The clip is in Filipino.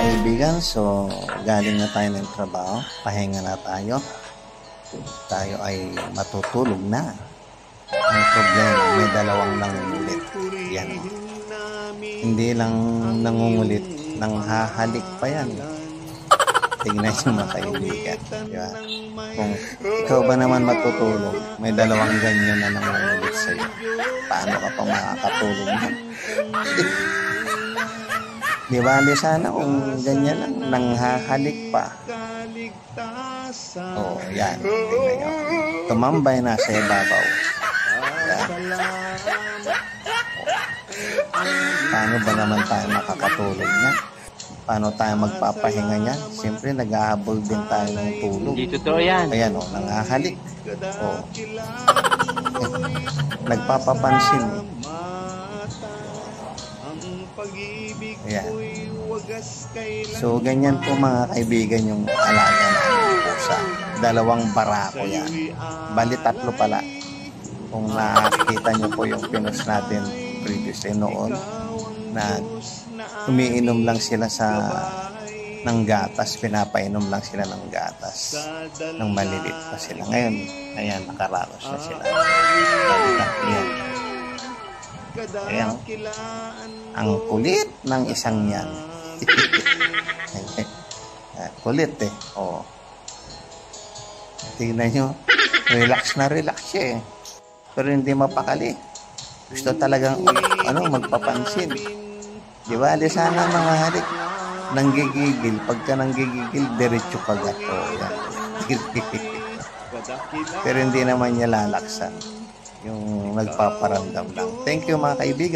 kaibigan, so galing na tayo ng trabaho, pahinga na tayo. Tayo ay matutulog na. Ang problema, may dalawang nangungulit. Yan. Hindi lang nangungulit, nanghahalik pa yan. Tingnan nyo mga kaibigan. Diba? Kung ikaw ba naman matutulog, may dalawang ganyan na nangungulit sa'yo. Paano ka pa makakatulog na? Di bali sana kung ganyan lang, nanghahalik pa. Oh, yan. Tingnan nyo. Tumambay na sa ibabaw. Yan. Paano ba naman tayo makakatulog niya? Paano tayo magpapahinga niya? Siyempre, nag-ahabol din tayo ng tulog. Hindi totoo yan. Ayan, oh, nanghahalik. Oh. Nagpapapansin. Ayan. So, ganyan po mga kaibigan yung alaga ng pusa. Dalawang barako yan. Bali, tatlo pala. Kung nakakita nyo po yung pinost natin previously noon, na umiinom lang sila ng gatas, pinapainom lang sila ng gatas nang malilit pa sila. Ngayon, ayan, nakaraos na sila. Ayan. Ayan. Ang kulit ng isang yan. Kulit eh. Oh. Tingnan nyo, relax na relax siya eh. Pero hindi mapakali. Gusto talagang magpapansin. Di ba? Di sana mga halik nanggigigil. Pagka nanggigigil, diretso kagat. Oh, yan. Pero hindi naman niya lalaksan. Yung nagpaparamdam lang. Thank you mga kaibigan.